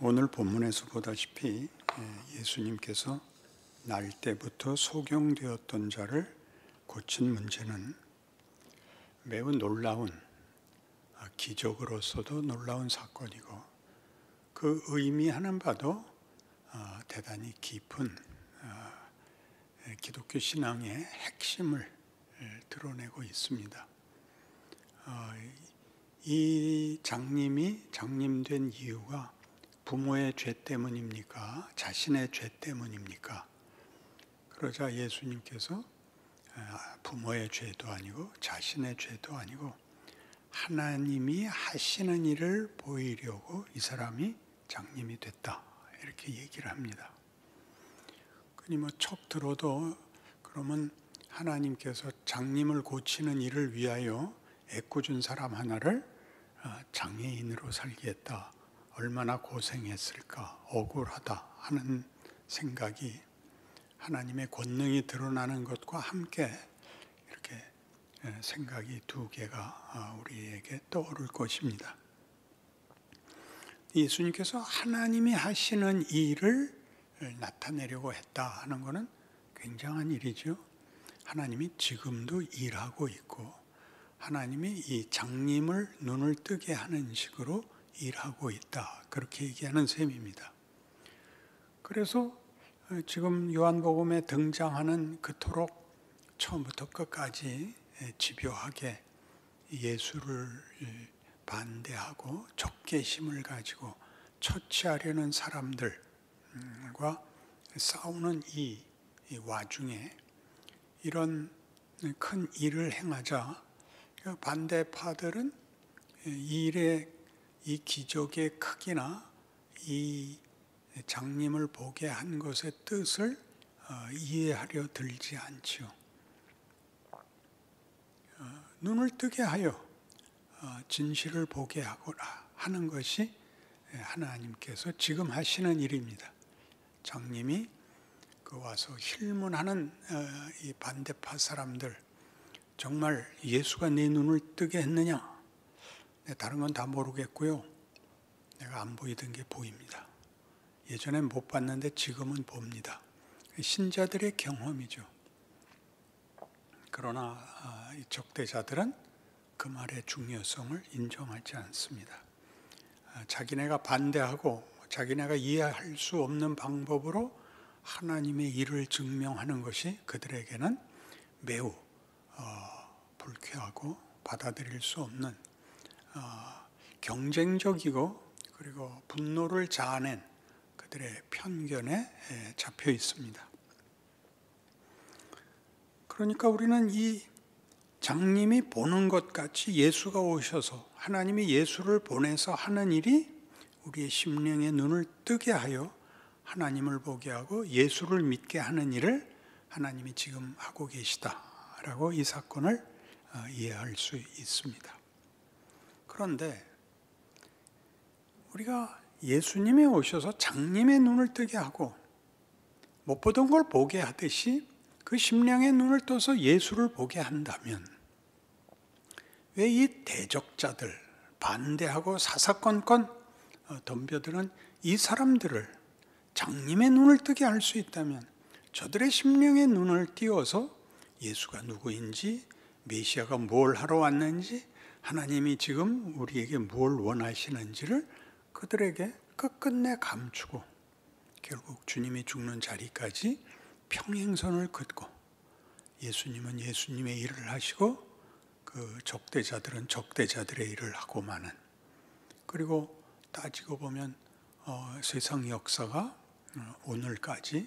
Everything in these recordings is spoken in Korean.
오늘 본문에서 보다시피 예수님께서 날 때부터 소경되었던 자를 고친 문제는 매우 놀라운, 기적으로서도 놀라운 사건이고 그 의미하는 바도 대단히 깊은 기독교 신앙의 핵심을 드러내고 있습니다. 이 장님이 장님된 이유가 부모의 죄 때문입니까? 자신의 죄 때문입니까? 그러자 예수님께서 부모의 죄도 아니고 자신의 죄도 아니고 하나님이 하시는 일을 보이려고 이 사람이 장님이 됐다, 이렇게 얘기를 합니다. 그니 척 들어도 그러면 하나님께서 장님을 고치는 일을 위하여 애꿎은 사람 하나를 장애인으로 살게 했다, 얼마나 고생했을까, 억울하다 하는 생각이 하나님의 권능이 드러나는 것과 함께 이렇게 생각이 두 개가 우리에게 떠오를 것입니다. 예수님께서 하나님이 하시는 일을 나타내려고 했다 하는 것은 굉장한 일이죠. 하나님이 지금도 일하고 있고 하나님이 이 장님을 눈을 뜨게 하는 식으로 일하고 있다, 그렇게 얘기하는 셈입니다. 그래서 지금 요한복음에 등장하는 그토록 처음부터 끝까지 집요하게 예수를 반대하고 적개심을 가지고 처치하려는 사람들과 싸우는 이 와중에 이런 큰 일을 행하자 반대파들은 이 일의 이 기적의 크기나 이 장님을 보게 한 것의 뜻을 이해하려 들지 않지요. 눈을 뜨게 하여 진실을 보게 하는 것이 하나님께서 지금 하시는 일입니다. 장님이 와서 힐문하는 이 반대파 사람들, 정말 예수가 내 눈을 뜨게 했느냐? 다른 건 다 모르겠고요, 내가 안 보이던 게 보입니다. 예전엔 못 봤는데 지금은 봅니다. 신자들의 경험이죠. 그러나 이 적대자들은 그 말의 중요성을 인정하지 않습니다. 자기네가 반대하고 자기네가 이해할 수 없는 방법으로 하나님의 일을 증명하는 것이 그들에게는 매우 불쾌하고 받아들일 수 없는 경쟁적이고 그리고 분노를 자아낸 그들의 편견에 잡혀 있습니다. 그러니까 우리는 이 장님이 보는 것 같이 예수가 오셔서 하나님이 예수를 보내서 하는 일이 우리의 심령의 눈을 뜨게 하여 하나님을 보게 하고 예수를 믿게 하는 일을 하나님이 지금 하고 계시다라고 이 사건을 이해할 수 있습니다. 그런데 우리가 예수님이 오셔서 장님의 눈을 뜨게 하고 못 보던 걸 보게 하듯이 그 심령의 눈을 떠서 예수를 보게 한다면 왜 이 대적자들, 반대하고 사사건건 덤벼드는 이 사람들을 장님의 눈을 뜨게 할 수 있다면 저들의 심령의 눈을 띄워서 예수가 누구인지, 메시아가 뭘 하러 왔는지, 하나님이 지금 우리에게 뭘 원하시는지를 그들에게 끝끝내 감추고 결국 주님이 죽는 자리까지 평행선을 긋고 예수님은 예수님의 일을 하시고 그 적대자들은 적대자들의 일을 하고 마는, 그리고 따지고 보면 세상 역사가 오늘까지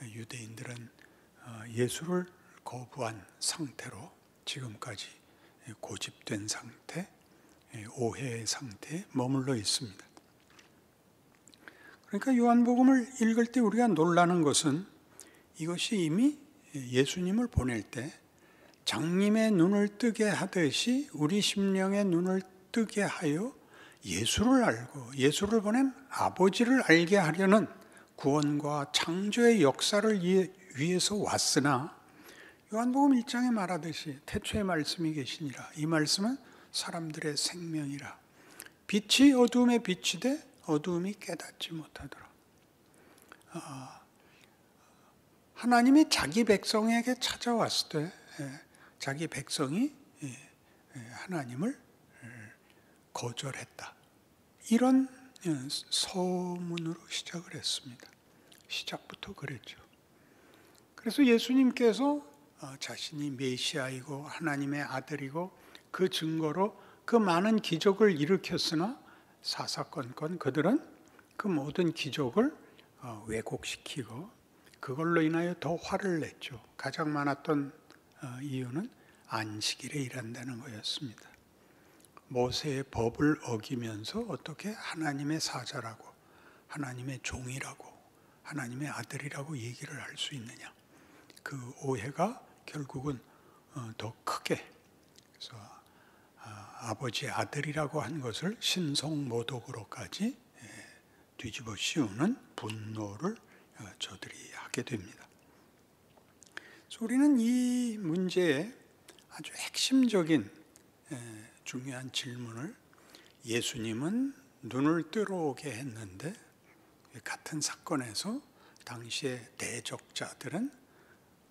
유대인들은 예수를 거부한 상태로 지금까지 고집된 상태, 오해의 상태에 머물러 있습니다. 그러니까 요한복음을 읽을 때 우리가 놀라는 것은 이것이 이미 예수님을 보낼 때 장님의 눈을 뜨게 하듯이 우리 심령의 눈을 뜨게 하여 예수를 알고 예수를 보낸 아버지를 알게 하려는 구원과 창조의 역사를 위해서 왔으나 요한복음 1장에 말하듯이 태초에 말씀이 계시니라, 이 말씀은 사람들의 생명이라, 빛이 어둠에 비치되 어두움이 깨닫지 못하더라. 하나님이 자기 백성에게 찾아왔을 때 자기 백성이 하나님을 거절했다. 이런 소문으로 시작을 했습니다. 시작부터 그랬죠. 그래서 예수님께서 자신이 메시아이고 하나님의 아들이고 그 증거로 그 많은 기적을 일으켰으나 사사건건 그들은 그 모든 기적을 왜곡시키고 그걸로 인하여 더 화를 냈죠. 가장 많았던 이유는 안식일에 일한다는 거였습니다. 모세의 법을 어기면서 어떻게 하나님의 사자라고 하나님의 종이라고 하나님의 아들이라고 얘기를 할 수 있느냐. 그 오해가 결국은 더 크게 그래서 아버지의 아들이라고 한 것을 신성모독으로까지 뒤집어 씌우는 분노를 저들이 하게 됩니다. 그래서 우리는 이 문제에 아주 핵심적인 중요한 질문을 예수님은 눈을 뜨러오게 했는데 같은 사건에서 당시의 대적자들은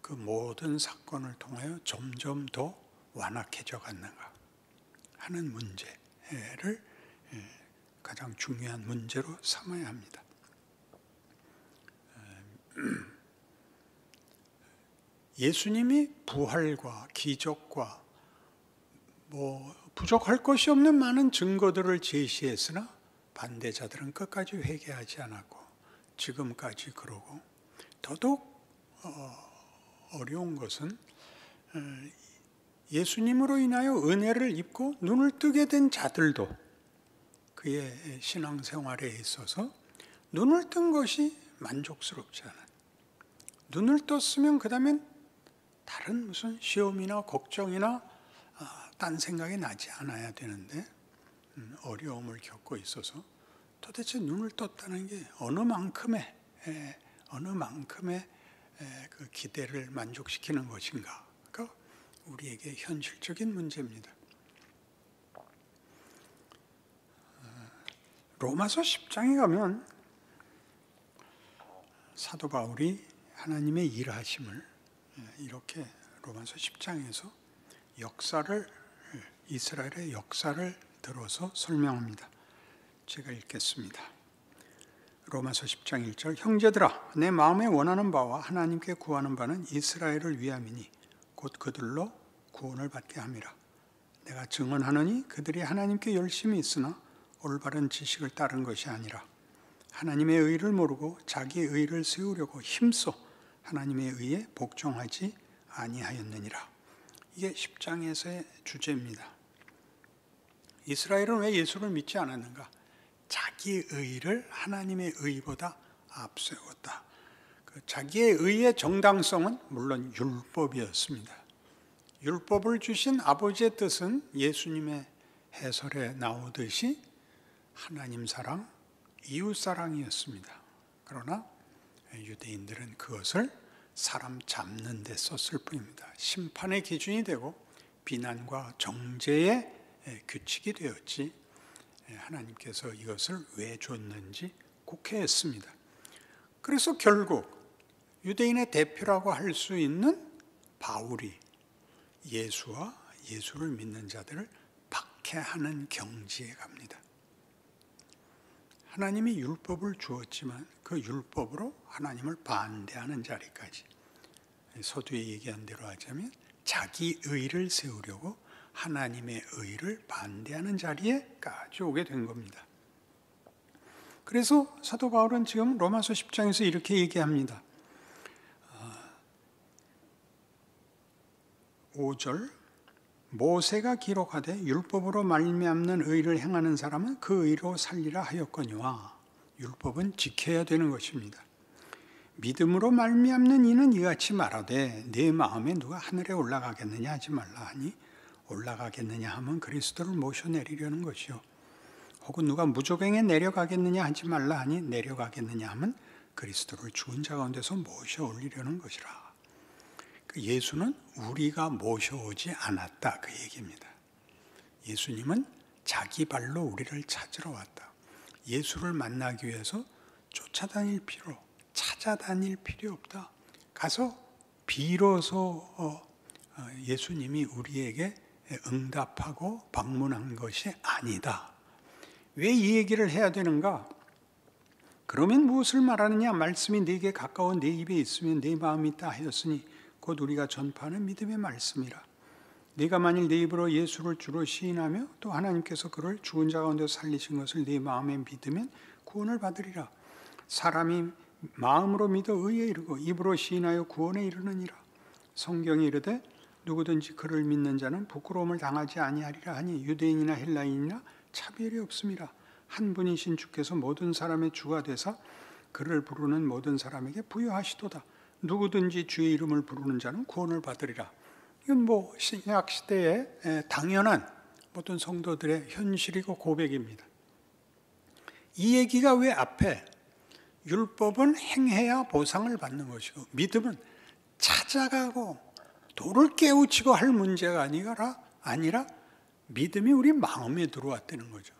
그 모든 사건을 통하여 점점 더 완악해져 갔는가 하는 문제를 가장 중요한 문제로 삼아야 합니다. 예수님이 부활과 기적과 부족할 것이 없는 많은 증거들을 제시했으나 반대자들은 끝까지 회개하지 않았고 지금까지 그러고 더더욱 어려운 것은 예수님으로 인하여 은혜를 입고 눈을 뜨게 된 자들도 그의 신앙생활에 있어서 눈을 뜬 것이 만족스럽지 않은 눈을 떴으면 그 다음엔 다른 무슨 시험이나 걱정이나 딴 생각이 나지 않아야 되는데 어려움을 겪고 있어서 도대체 눈을 떴다는 게 어느 만큼의 그 기대를 만족시키는 것인가가 우리에게 현실적인 문제입니다. 로마서 10장에 가면 사도 바울이 하나님의 일하심을 이렇게 로마서 10장에서 이스라엘의 역사를 들어서 설명합니다. 제가 읽겠습니다. 로마서 10장 1절 형제들아 내 마음에 원하는 바와 하나님께 구하는 바는 이스라엘을 위함이니 곧 그들로 구원을 받게 함이라. 내가 증언하노니 그들이 하나님께 열심히 있으나 올바른 지식을 따른 것이 아니라 하나님의 의를 모르고 자기 의를 세우려고 힘써 하나님의 의에 복종하지 아니하였느니라. 이게 10장에서의 주제입니다. 이스라엘은 왜 예수를 믿지 않았는가? 자기 의를 하나님의 의보다 앞세웠다. 자기의 의의 정당성은 물론 율법이었습니다. 율법을 주신 아버지의 뜻은 예수님의 해설에 나오듯이 하나님 사랑, 이웃 사랑이었습니다. 그러나 유대인들은 그것을 사람 잡는 데 썼을 뿐입니다. 심판의 기준이 되고 비난과 정죄의 규칙이 되었지 하나님께서 이것을 왜 줬는지 곡해했습니다. 그래서 결국 유대인의 대표라고 할 수 있는 바울이 예수와 예수를 믿는 자들을 박해하는 경지에 갑니다. 하나님이 율법을 주었지만 그 율법으로 하나님을 반대하는 자리까지 서두에 얘기한 대로 하자면 자기 의를 세우려고 하나님의 의를 반대하는 자리에까지 오게 된 겁니다. 그래서 사도 바울은 지금 로마서 10장에서 이렇게 얘기합니다. 5절 모세가 기록하되 율법으로 말미암는 의를 행하는 사람은 그 의로 살리라 하였거니와 율법은 지켜야 되는 것입니다. 믿음으로 말미암는 이는 이같이 말하되 내 마음에 누가 하늘에 올라가겠느냐 하지 말라 하니 올라가겠느냐 하면 그리스도를 모셔내리려는 것이요 혹은 누가 무조갱에 내려가겠느냐 하지 말라 하니 내려가겠느냐 하면 그리스도를 죽은 자 가운데서 모셔 올리려는 것이라. 예수는 우리가 모셔오지 않았다 그 얘기입니다. 예수님은 자기 발로 우리를 찾으러 왔다. 예수를 만나기 위해서 찾아다닐 필요 없다. 가서 비로소 예수님이 우리에게 응답하고 방문한 것이 아니다. 왜 이 얘기를 해야 되는가? 그러면 무엇을 말하느냐? 말씀이 네게 가까워 네 입에 있으면 네 마음이 있다 하였으니 곧 우리가 전파하는 믿음의 말씀이라. 네가 만일 네 입으로 예수를 주로 시인하며 또 하나님께서 그를 죽은 자 가운데 살리신 것을 네 마음에 믿으면 구원을 받으리라. 사람이 마음으로 믿어 의에 이르고 입으로 시인하여 구원에 이르느니라. 성경이 이르되 누구든지 그를 믿는 자는 부끄러움을 당하지 아니하리라 하니 유대인이나 헬라인이나 차별이 없음이라. 한 분이신 주께서 모든 사람의 주가 되사 그를 부르는 모든 사람에게 부여하시도다. 누구든지 주의 이름을 부르는 자는 구원을 받으리라. 이건 신약 시대에 당연한 모든 성도들의 현실이고 고백입니다. 이 얘기가 왜 앞에 율법은 행해야 보상을 받는 것이고 믿음은 찾아가고 돌을 깨우치고 할 문제가 아니라 믿음이 우리 마음에 들어왔다는 거죠.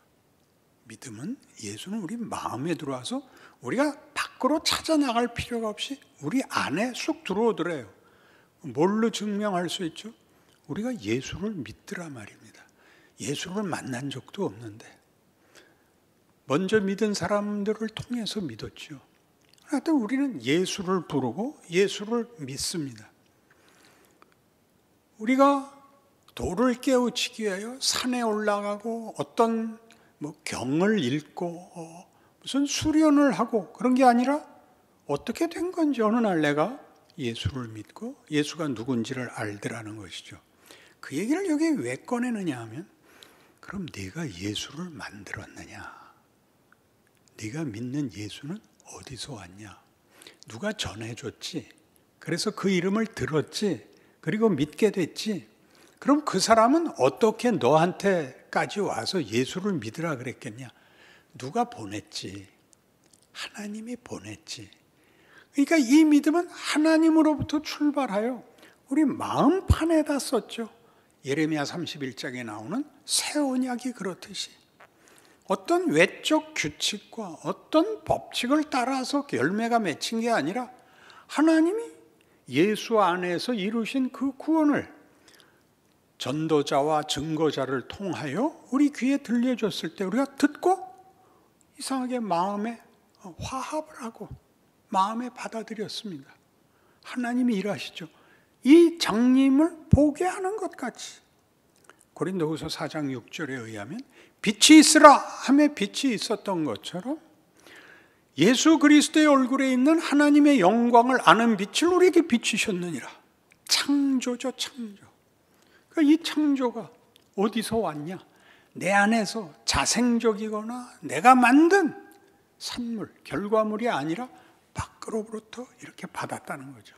믿음은 예수는 우리 마음에 들어와서 우리가 밖으로 찾아나갈 필요가 없이 우리 안에 쑥 들어오더래요. 뭘로 증명할 수 있죠? 우리가 예수를 믿더라 말입니다. 예수를 만난 적도 없는데 먼저 믿은 사람들을 통해서 믿었죠. 하여튼 우리는 예수를 부르고 예수를 믿습니다. 우리가 돌을 깨우치기 위하여 산에 올라가고 어떤 경을 읽고 무슨 수련을 하고 그런 게 아니라 어떻게 된 건지 어느 날 내가 예수를 믿고 예수가 누군지를 알더라는 것이죠. 그 얘기를 여기 왜 꺼내느냐 하면 그럼 네가 예수를 만들었느냐? 네가 믿는 예수는 어디서 왔냐? 누가 전해줬지? 그래서 그 이름을 들었지? 그리고 믿게 됐지? 그럼 그 사람은 어떻게 너한테까지 와서 예수를 믿으라 그랬겠냐? 누가 보냈지? 하나님이 보냈지. 그러니까 이 믿음은 하나님으로부터 출발하여 우리 마음판에다 썼죠. 예레미야 31장에 나오는 새 언약이 그렇듯이 어떤 외적 규칙과 어떤 법칙을 따라서 열매가 맺힌 게 아니라 하나님이 예수 안에서 이루신 그 구원을 전도자와 증거자를 통하여 우리 귀에 들려줬을 때 우리가 듣고 이상하게 마음에 화합을 하고 마음에 받아들였습니다. 하나님이 일하시죠. 이 장님을 보게 하는 것 같이 고린도후서 4장 6절에 의하면 빛이 있으라 하며 빛이 있었던 것처럼 예수 그리스도의 얼굴에 있는 하나님의 영광을 아는 빛을 우리에게 비추셨느니라. 창조죠, 창조. 그러니까 이 창조가 어디서 왔냐? 내 안에서 자생적이거나 내가 만든 산물, 결과물이 아니라 밖으로부터 이렇게 받았다는 거죠.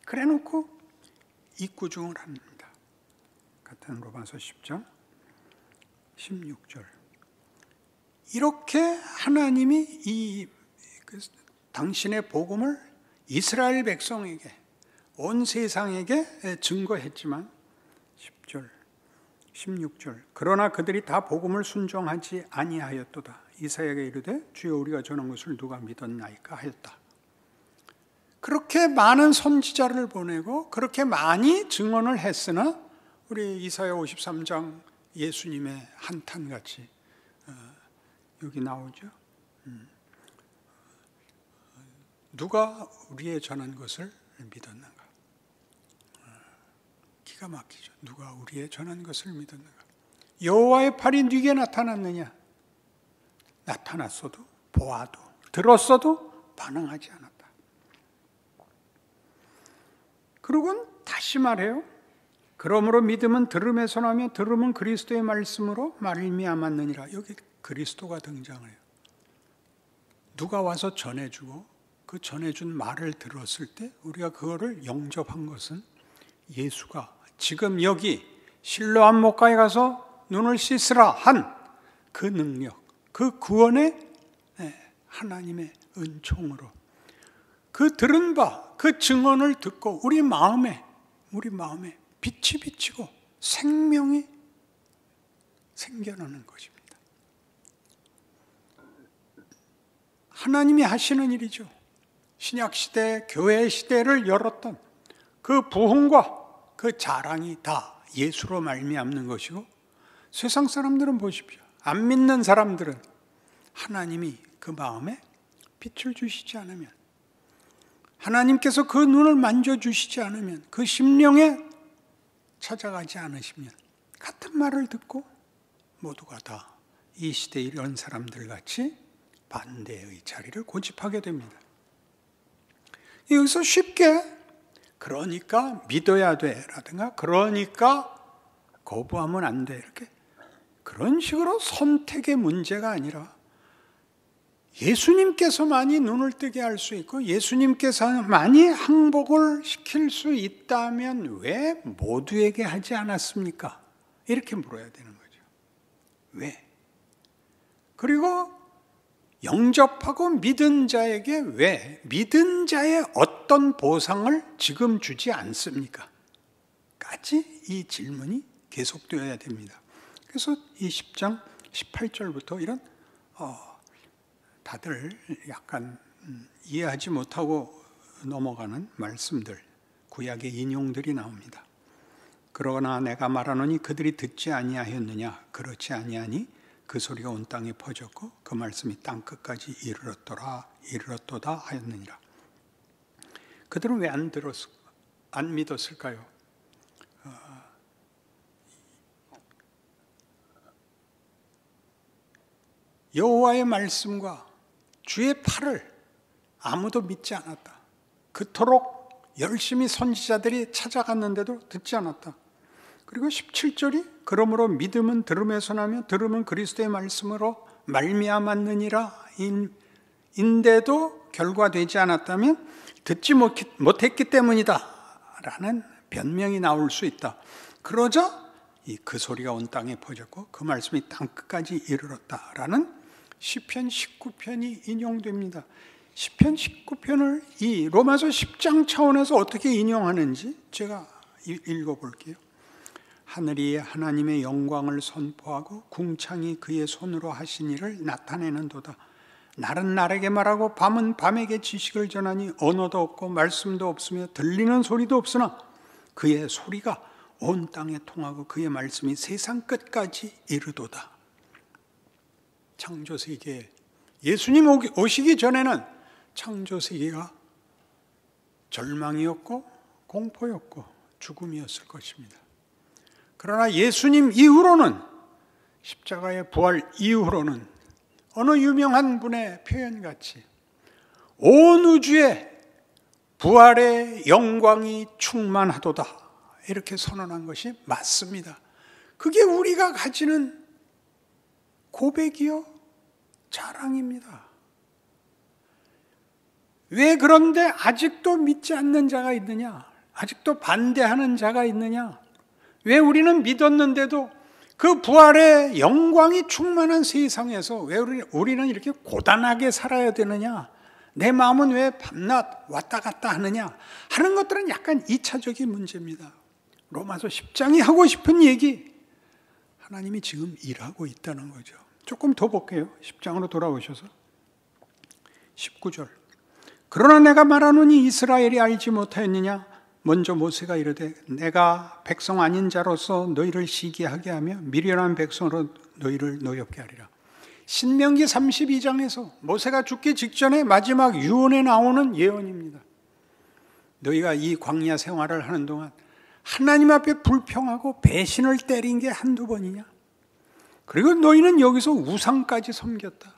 그래 놓고 입구중을 합니다. 같은 로마서 10장 16절. 이렇게 하나님이 당신의 복음을 이스라엘 백성에게 온 세상에게 증거했지만 10절 16절 그러나 그들이 다 복음을 순종하지 아니하였도다. 이사야에게 이르되 주여 우리가 전한 것을 누가 믿었나이까 하였다. 그렇게 많은 선지자를 보내고 그렇게 많이 증언을 했으나 우리 이사야 53장 예수님의 한탄같이 여기 나오죠. 누가 우리의 전한 것을 믿었는가? 기가 막히죠. 누가 우리의 전한 것을 믿었는가? 여호와의 팔이 네게 나타났느냐? 나타났어도 보아도 들었어도 반응하지 않았다. 그리고는 다시 말해요. 그러므로 믿음은 들음에서 나며 들음은 그리스도의 말씀으로 말미암았느니라. 여기 그리스도가 등장을 해요. 누가 와서 전해주고 그 전해준 말을 들었을 때 우리가 그거를 영접한 것은 예수가 지금 여기 실로암 목가에 가서 눈을 씻으라 한 그 능력, 그 구원의 하나님의 은총으로 그 들은 바, 그 증언을 듣고 우리 마음에 빛이 비치고 생명이 생겨나는 것입니다. 하나님이 하시는 일이죠. 신약시대, 교회 시대를 열었던 그 부흥과 그 자랑이 다 예수로 말미암는 것이고, 세상 사람들은 보십시오. 안 믿는 사람들은 하나님이 그 마음에 빛을 주시지 않으면, 하나님께서 그 눈을 만져주시지 않으면, 그 심령에 찾아가지 않으시면 같은 말을 듣고 모두가 다 이 시대에 이런 사람들 같이 반대의 자리를 고집하게 됩니다. 여기서 쉽게 그러니까 믿어야 돼 라든가 그러니까 거부하면 안 돼 이렇게 그런 식으로 선택의 문제가 아니라 예수님께서만이 눈을 뜨게 할 수 있고 예수님께서만이 항복을 시킬 수 있다면 왜 모두에게 하지 않았습니까? 이렇게 물어야 되는 거죠. 왜? 그리고 영접하고 믿은 자에게 왜 믿은 자의 어떤 보상을 지금 주지 않습니까? 까지 이 질문이 계속되어야 됩니다. 그래서 이 10장 18절부터 이런 다들 약간 이해하지 못하고 넘어가는 말씀들, 구약의 인용들이 나옵니다. 그러나 내가 말하노니 그들이 듣지 아니하였느냐? 그렇지 아니하니 그 소리가 온 땅에 퍼졌고 그 말씀이 땅 끝까지 이르렀도다 하였느니라. 그들은 왜 안 믿었을까요? 여호와의 말씀과 주의 팔을 아무도 믿지 않았다. 그토록 열심히 선지자들이 찾아갔는데도 듣지 않았다. 그리고 17절이 그러므로 믿음은 들음에서 나며 들음은 그리스도의 말씀으로 말미암았느니라 인데도 결과되지 않았다면 듣지 못했기 때문이다 라는 변명이 나올 수 있다. 그러자 그 소리가 온 땅에 퍼졌고 그 말씀이 땅 끝까지 이르렀다라는 시편 19편이 인용됩니다. 시편 19편을 이 로마서 10장 차원에서 어떻게 인용하는지 제가 읽어볼게요. 하늘이 하나님의 영광을 선포하고 궁창이 그의 손으로 하신 일을 나타내는도다. 날은 날에게 말하고 밤은 밤에게 지식을 전하니 언어도 없고 말씀도 없으며 들리는 소리도 없으나 그의 소리가 온 땅에 통하고 그의 말씀이 세상 끝까지 이르도다. 창조세계에 예수님 오시기 전에는 창조세계가 절망이었고 공포였고 죽음이었을 것입니다. 그러나 예수님 이후로는 십자가의 부활 이후로는 어느 유명한 분의 표현같이 온 우주에 부활의 영광이 충만하도다 이렇게 선언한 것이 맞습니다. 그게 우리가 가지는 고백이요 자랑입니다. 왜 그런데 아직도 믿지 않는 자가 있느냐? 아직도 반대하는 자가 있느냐? 왜 우리는 믿었는데도 그 부활의 영광이 충만한 세상에서 왜 우리는 이렇게 고단하게 살아야 되느냐? 내 마음은 왜 밤낮 왔다 갔다 하느냐? 하는 것들은 약간 2차적인 문제입니다. 로마서 10장이 하고 싶은 얘기, 하나님이 지금 일하고 있다는 거죠. 조금 더 볼게요. 10장으로 돌아오셔서 19절. 그러나 내가 말하노니 이스라엘이 알지 못하였느냐? 먼저 모세가 이르되 내가 백성 아닌 자로서 너희를 시기하게 하며 미련한 백성으로 너희를 노엽게 하리라. 신명기 32장에서 모세가 죽기 직전에 마지막 유언에 나오는 예언입니다. 너희가 이 광야 생활을 하는 동안 하나님 앞에 불평하고 배신을 때린 게 한두 번이냐? 그리고 너희는 여기서 우상까지 섬겼다.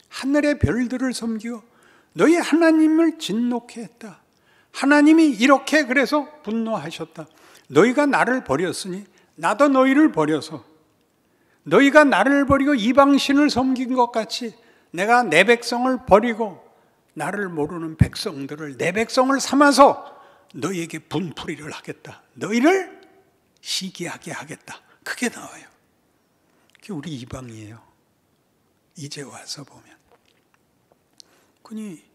하늘의 별들을 섬기고 너희 하나님을 진노케 했다. 하나님이 이렇게 그래서 분노하셨다. 너희가 나를 버렸으니 나도 너희를 버려서 너희가 나를 버리고 이방신을 섬긴 것 같이 내가 내 백성을 버리고 나를 모르는 백성들을 내 백성을 삼아서 너희에게 분풀이를 하겠다. 너희를 시기하게 하겠다. 그게 나와요. 그게 우리 이방이에요. 이제 와서 보면. 그니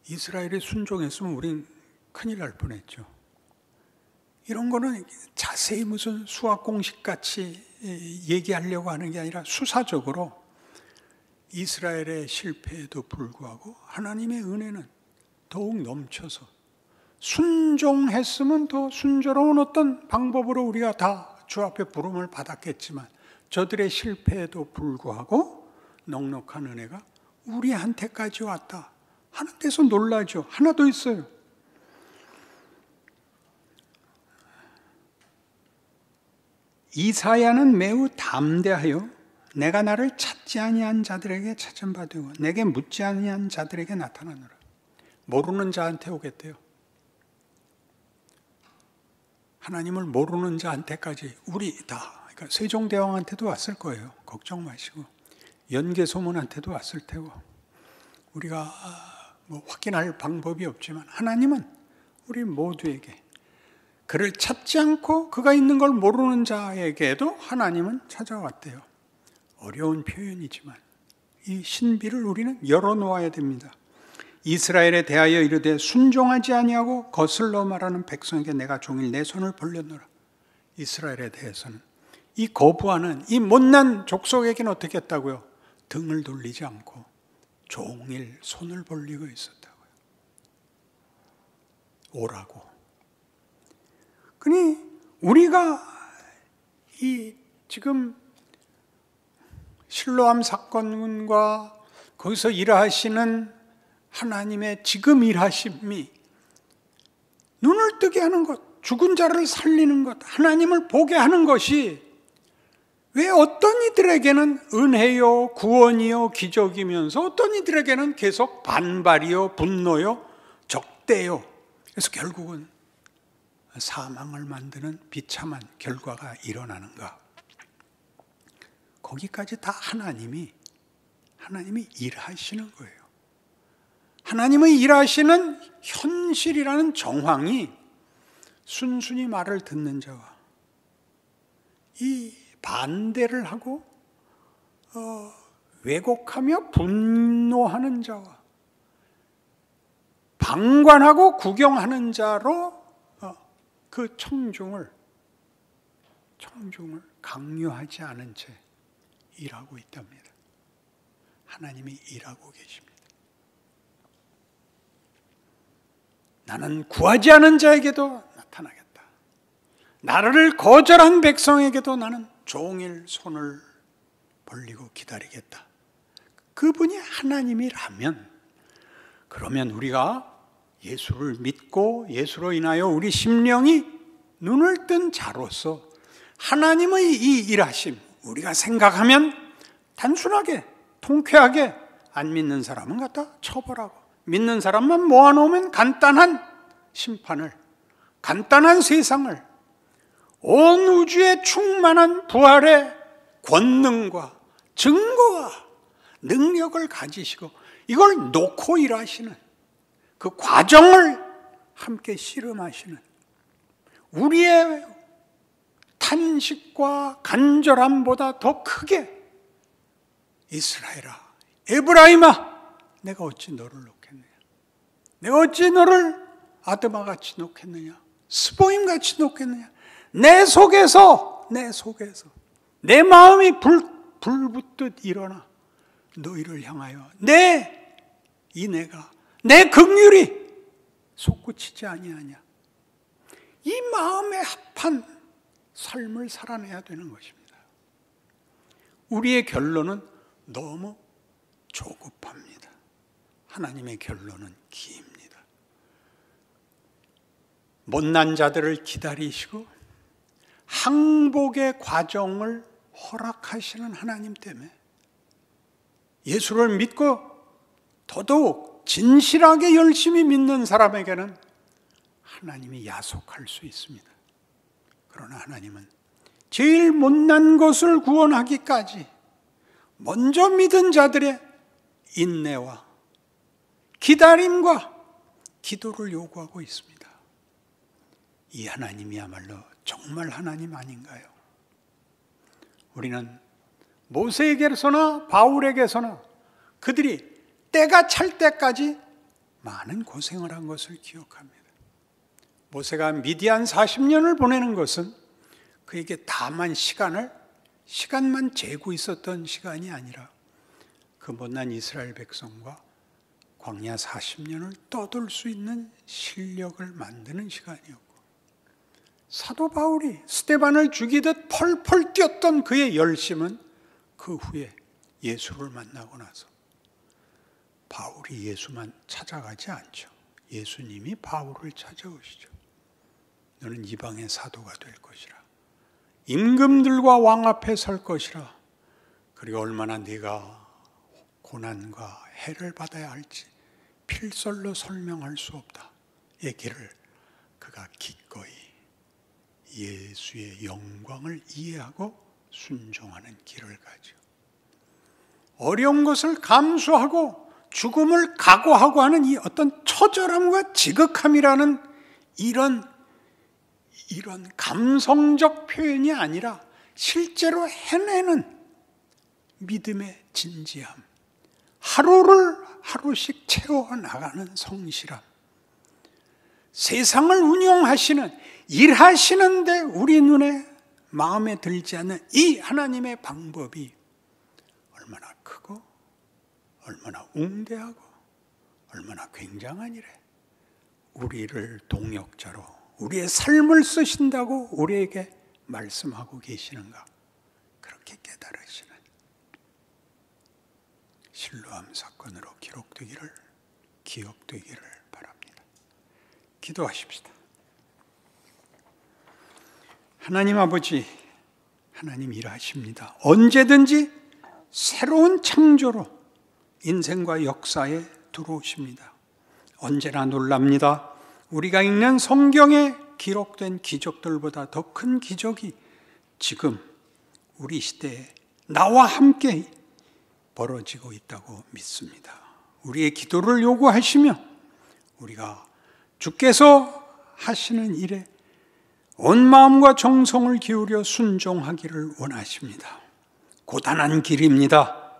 이스라엘이 순종했으면 우린 큰일 날 뻔했죠. 이런 거는 자세히 무슨 수학 공식같이 얘기하려고 하는 게 아니라 수사적으로 이스라엘의 실패에도 불구하고 하나님의 은혜는 더욱 넘쳐서 순종했으면 더 순조로운 어떤 방법으로 우리가 다 주 앞에 부름을 받았겠지만 저들의 실패에도 불구하고 넉넉한 은혜가 우리한테까지 왔다 하는 데서 놀라죠. 하나 더 있어요. 이사야는 매우 담대하여 내가 나를 찾지 아니한 자들에게 찾은 바 되고 내게 묻지 아니한 자들에게 나타나노라. 모르는 자한테 오겠대요. 하나님을 모르는 자한테까지 우리 다, 그러니까 세종대왕한테도 왔을 거예요. 걱정 마시고 연개소문한테도 왔을 테고 우리가 뭐 확인할 방법이 없지만 하나님은 우리 모두에게 그를 찾지 않고 그가 있는 걸 모르는 자에게도 하나님은 찾아왔대요. 어려운 표현이지만 이 신비를 우리는 열어놓아야 됩니다. 이스라엘에 대하여 이르되 순종하지 아니하고 거슬러 말하는 백성에게 내가 종일 내 손을 벌렸노라. 이스라엘에 대해서는 이 거부하는 이 못난 족속에게는 어떻게 했다고요? 등을 돌리지 않고 종일 손을 벌리고 있었다고요. 오라고. 그러니 우리가 이 지금 실로암 사건과 거기서 일하시는 하나님의 지금 일하심이 눈을 뜨게 하는 것, 죽은 자를 살리는 것, 하나님을 보게 하는 것이 왜 어떤 이들에게는 은혜요, 구원이요, 기적이면서 어떤 이들에게는 계속 반발이요, 분노요, 적대요. 그래서 결국은 사망을 만드는 비참한 결과가 일어나는가? 거기까지 다 하나님이 일하시는 거예요. 하나님의 일하시는 현실이라는 정황이 순순히 말을 듣는 자와 이 반대를 하고 왜곡하며 분노하는 자와 방관하고 구경하는 자로 그 청중을 강요하지 않은 채 일하고 있답니다. 하나님이 일하고 계십니다. 나는 구하지 않은 자에게도 나타나겠다. 나를 거절한 백성에게도 나는 종일 손을 벌리고 기다리겠다. 그분이 하나님이라면 그러면 우리가 예수를 믿고 예수로 인하여 우리 심령이 눈을 뜬 자로서 하나님의 이 일하심 우리가 생각하면 단순하게 통쾌하게 안 믿는 사람은 갖다 처벌하고 믿는 사람만 모아놓으면 간단한 심판을, 간단한 세상을, 온 우주에 충만한 부활의 권능과 증거와 능력을 가지시고 이걸 놓고 일하시는 그 과정을 함께 씨름하시는 우리의 탄식과 간절함보다 더 크게 이스라엘아, 에브라임아, 내가 어찌 너를 놓겠느냐? 내가 어찌 너를 아드마같이 놓겠느냐? 스보임같이 놓겠느냐? 내 속에서 내 마음이 불붙듯 일어나 너희를 향하여 내 긍휼이 솟구치지 아니하냐? 이 마음에 합한 삶을 살아내야 되는 것입니다. 우리의 결론은 너무 조급합니다. 하나님의 결론은 깁니다. 못난 자들을 기다리시고 항복의 과정을 허락하시는 하나님 때문에 예수를 믿고 더더욱 진실하게 열심히 믿는 사람에게는 하나님이 야속할 수 있습니다. 그러나 하나님은 제일 못난 것을 구원하기까지 먼저 믿은 자들의 인내와 기다림과 기도를 요구하고 있습니다. 이 하나님이야말로 정말 하나님 아닌가요? 우리는 모세에게서나 바울에게서나 그들이 때가 찰 때까지 많은 고생을 한 것을 기억합니다. 모세가 미디안 40년을 보내는 것은 그에게 다만 시간만 재고 있었던 시간이 아니라 그 못난 이스라엘 백성과 광야 40년을 떠돌 수 있는 실력을 만드는 시간이었고, 사도 바울이 스데반을 죽이듯 펄펄 뛰었던 그의 열심은 그 후에 예수를 만나고 나서 바울이 예수만 찾아가지 않죠. 예수님이 바울을 찾아오시죠. 너는 이방의 사도가 될 것이라. 임금들과 왕 앞에 설 것이라. 그리고 얼마나 네가 고난과 해를 받아야 할지 필설로 설명할 수 없다. 이 길을 그가 기꺼이 예수의 영광을 이해하고 순종하는 길을 가죠. 어려운 것을 감수하고 죽음을 각오하고 하는 이 어떤 처절함과 지극함이라는 이런 감성적 표현이 아니라 실제로 해내는 믿음의 진지함, 하루를 하루씩 채워나가는 성실함, 세상을 운영하시는, 일하시는데 우리 눈에 마음에 들지 않는 이 하나님의 방법이 얼마나 크고 얼마나 웅대하고 얼마나 굉장한 일에 우리를 동역자로 우리의 삶을 쓰신다고 우리에게 말씀하고 계시는가, 그렇게 깨달으시는 실로암 사건으로 기억되기를 바랍니다. 기도하십시다. 하나님 아버지, 하나님 일하십니다. 언제든지 새로운 창조로 인생과 역사에 들어오십니다. 언제나 놀랍니다. 우리가 읽는 성경에 기록된 기적들보다 더 큰 기적이 지금 우리 시대에 나와 함께 벌어지고 있다고 믿습니다. 우리의 기도를 요구하시며 우리가 주께서 하시는 일에 온 마음과 정성을 기울여 순종하기를 원하십니다. 고단한 길입니다.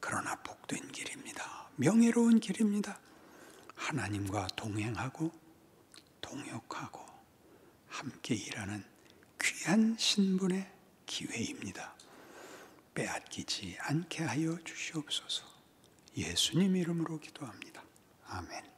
그러나 복된 길입니다. 명예로운 길입니다. 하나님과 동행하고 동역하고 함께 일하는 귀한 신분의 기회입니다. 빼앗기지 않게 하여 주시옵소서. 예수님 이름으로 기도합니다. 아멘.